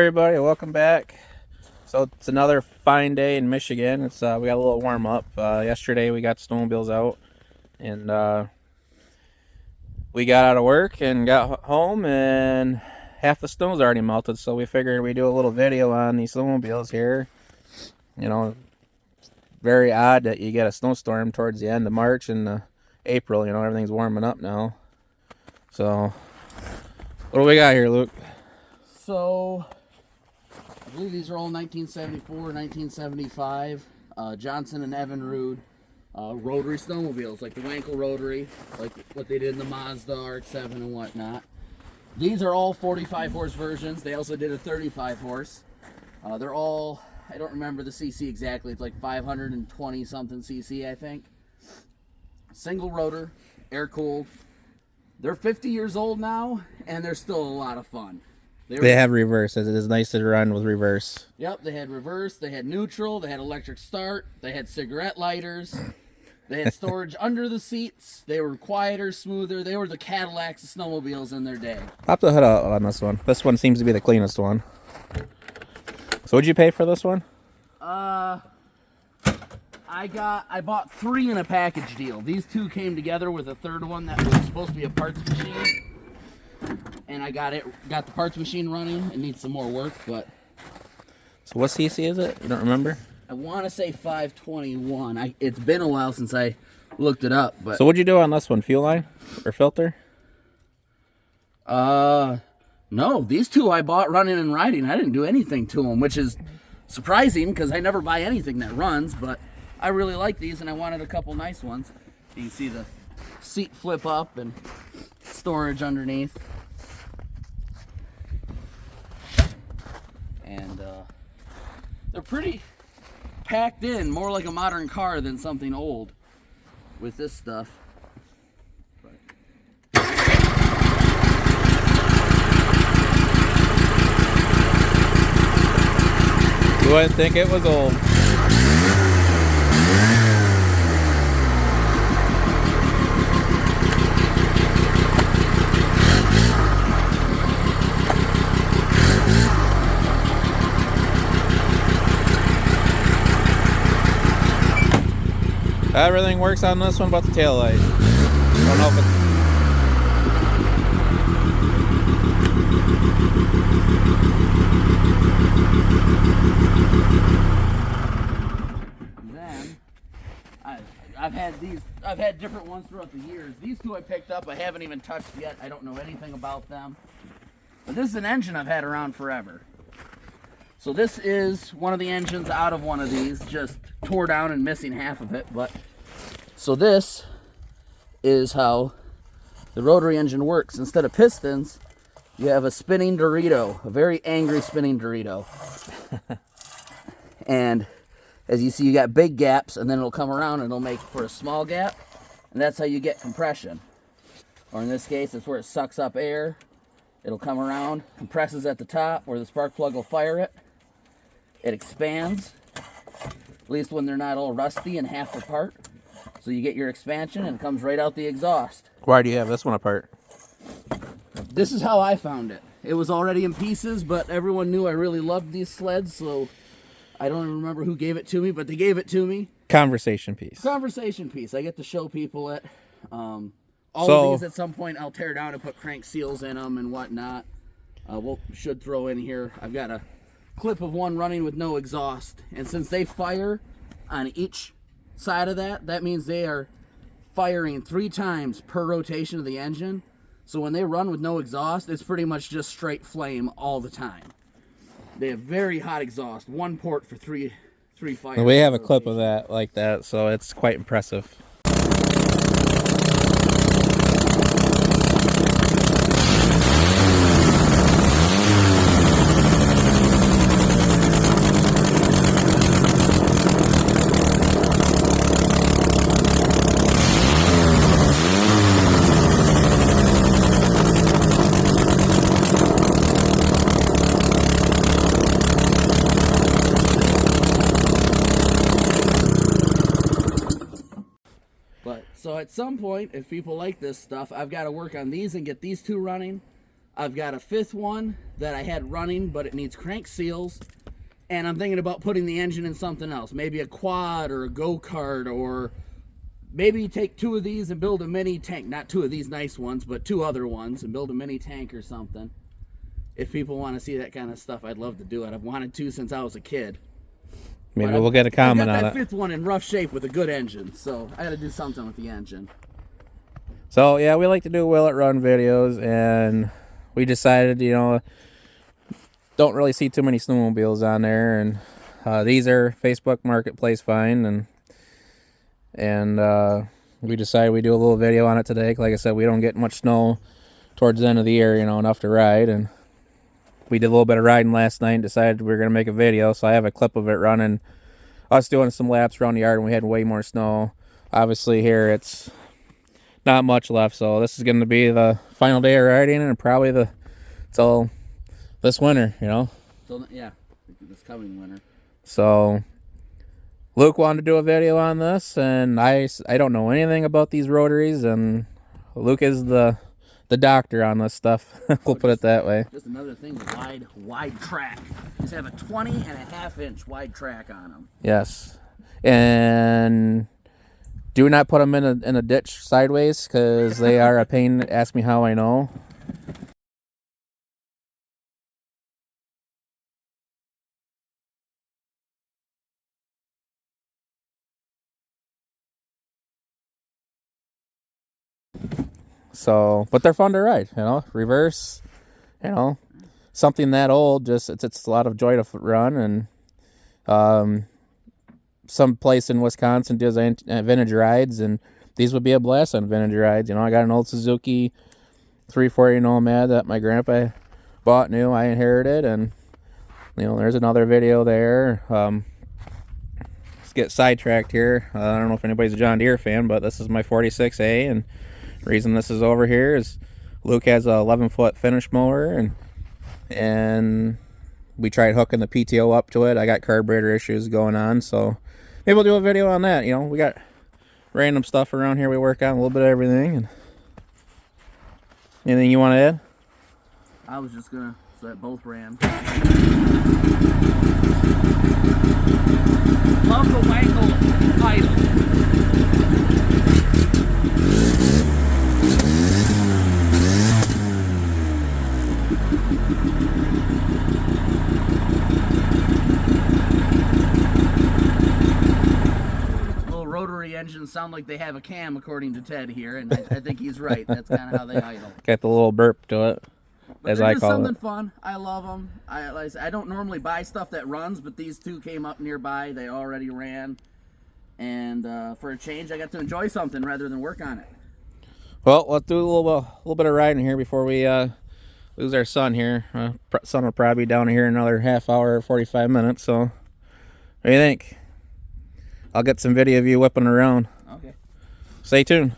everybody, welcome back. So it's another fine day in Michigan. It's we got a little warm up. Yesterday we got snowmobiles out, and we got out of work and got home, and half the snow's already melted. So we figured we'd do a little video on these snowmobiles here. You know, very odd that you get a snowstorm towards the end of March and April. You know, everything's warming up now. So what do we got here, Luke? So, I believe these are all 1974, 1975 Johnson and Evinrude rotary snowmobiles, like the Wankel Rotary, like what they did in the Mazda RX-7 and whatnot. These are all 45 horse versions. They also did a 35 horse. They're all, I don't remember the CC exactly, it's like 520 something CC, I think. Single rotor, air cooled. They're 50 years old now, and they're still a lot of fun. They have reverse, as it is nice to run with reverse. Yep, they had reverse, they had neutral, they had electric start, they had cigarette lighters, they had storage under the seats, they were quieter, smoother, they were the Cadillacs of snowmobiles in their day. Pop the hood out on this one. This one seems to be the cleanest one. So what'd you pay for this one? I bought 3 in a package deal. These 2 came together with a third one that was supposed to be a parts machine. And I got the parts machine running. It needs some more work, but... So what CC is it? You don't remember? I want to say 521. It's been a while since I looked it up, but... So what'd you do on this one? Fuel line or filter? No. These 2 I bought running and riding. I didn't do anything to them, which is surprising because I never buy anything that runs, but I really like these and I wanted a couple nice ones. You can see the seat flip up and storage underneath. And they're pretty packed in, more like a modern car than something old with this stuff. You wouldn't think it was old. Everything works on this one but the tail light. I don't know if Then I've had different ones throughout the years. These 2 I picked up, I haven't even touched yet. I don't know anything about them. But this is an engine I've had around forever. So this is one of the engines out of one of these, just tore down and missing half of it. But so this is how the rotary engine works. Instead of pistons, you have a spinning Dorito, a very angry spinning Dorito. And as you see, you got big gaps, and then it'll come around and it'll make for a small gap, and that's how you get compression. Or in this case, it's where it sucks up air. It'll come around, compresses at the top where the spark plug will fire it. It expands, at least when they're not all rusty and half apart. So you get your expansion and it comes right out the exhaust. why do you have this one apart? This is how I found it. It was already in pieces, but everyone knew I really loved these sleds, so I don't even remember who gave it to me, but they gave it to me. Conversation piece. Conversation piece. I get to show people it. All of these at some point I'll tear down and put crank seals in them and whatnot. Should throw in here. I've got a clip of one running with no exhaust, and since they fire on each side of that, that means they are firing 3 times per rotation of the engine. So when they run with no exhaust, it's pretty much just straight flame all the time. They have very hot exhaust, 1 port for 3 fires. We have a clip of that like that, so it's quite impressive. So at some point, if people like this stuff, I've got to work on these and get these 2 running. I've got a 5th one that I had running, but it needs crank seals. And I'm thinking about putting the engine in something else, maybe a quad or a go-kart, or maybe take 2 of these and build a mini tank. Not 2 of these nice ones, but 2 other ones and build a mini tank or something. If people want to see that kind of stuff, I'd love to do it. I've wanted to since I was a kid. Maybe we'll get a comment on it. I got that 5th one in rough shape with a good engine, so I got to do something with the engine. So yeah, we like to do will it run videos, and we decided, you know, don't really see too many snowmobiles on there, and these are Facebook Marketplace find, and we decided we do a little video on it today. Like I said, we don't get much snow towards the end of the year, you know, enough to ride, and we did a little bit of riding last night and decided we were going to make a video. So I have a clip of it running, us doing some laps around the yard, and we had way more snow. Obviously here it's not much left, so this is going to be the final day of riding, and probably till this winter, you know. So yeah, this coming winter. So Luke wanted to do a video on this, and I don't know anything about these rotaries, and Luke is the doctor on this stuff. We'll put it that way. Just another thing, wide track. These have a 20.5-inch wide track on them. Yes, and do not put them in a ditch sideways, because they are a pain. Ask me how I know. So, but they're fun to ride, you know, reverse, you know, something that old, just it's a lot of joy to run. And some place in Wisconsin does vintage rides, and these would be a blast on vintage rides. You know, I got an old Suzuki 340 Nomad that my grandpa bought new, I inherited, and you know, there's another video there. Let's get sidetracked here. I don't know if anybody's a John Deere fan, but this is my 46A, and the reason this is over here is Luke has a 11-foot finish mower, and we tried hooking the PTO up to it. I got carburetor issues going on, so maybe we'll do a video on that. You know, we got random stuff around here we work on, a little bit of everything. And anything you want to add? I was just gonna, so that both ran. Love the Wankel idle. Rotary engines sound like they have a cam, according to Ted here, and I think he's right. That's kind of how they idle. Got the little burp to it, but as I call it. Something fun. I love them. I don't normally buy stuff that runs, but these 2 came up nearby. They already ran, and for a change, I got to enjoy something rather than work on it. Well, let's do a little bit of riding here before we lose our son here. Son will probably be down here in another half hour, 45 minutes. So, what do you think? I'll get some video of you whipping around. Okay. Stay tuned.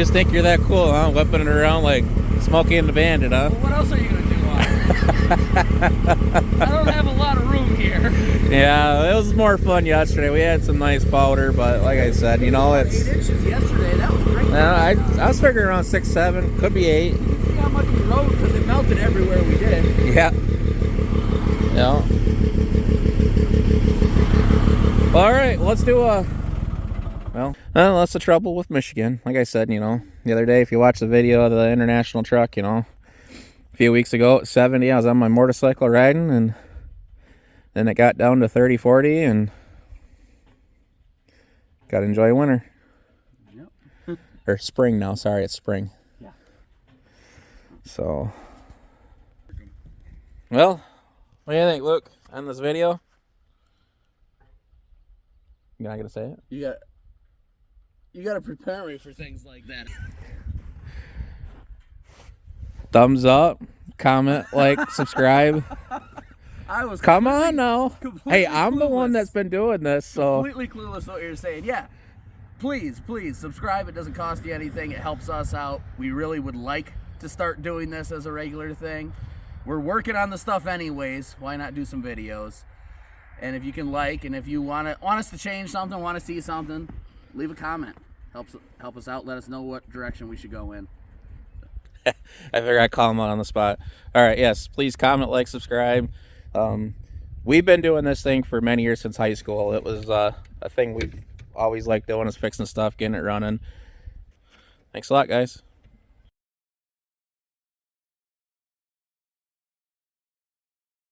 just think you're that cool, huh? Whipping it around like Smokey and the Bandit, huh? Well, what else are you gonna do on it? I don't have a lot of room here. Yeah, it was more fun yesterday. We had some nice powder, but like I said, you know, it's... 8 inches yesterday. That was great. I was figuring around 6, 7, could be 8. See how much we rode because it melted everywhere we did. Yeah. Yeah. All right, let's do a... Well, that's the trouble with Michigan. Like I said, you know, the other day, if you watch the video of the international truck, you know, a few weeks ago at 70, I was on my motorcycle riding, and then it got down to 30, 40, and got to enjoy winter. Yep. Or spring now. Sorry, it's spring. Yeah. So, well, what do you think, Luke, on this video? You're not going to say it? You got to prepare me for things like that. Thumbs up, comment, like, subscribe. Come on now. Hey, I'm the one that's been doing this, so. Completely clueless what you're saying. Yeah. Please subscribe. It doesn't cost you anything. It helps us out. We really would like to start doing this as a regular thing. We're working on the stuff anyways. Why not do some videos? And if you can like, and if you want us to change something, want to see something, leave a comment. Help us out. Let us know what direction we should go in. I figured I'd call them out on the spot. All right, yes, please comment, like, subscribe. We've been doing this thing for many years since high school. It was a thing we've always liked doing, is fixing stuff, getting it running. Thanks a lot, guys.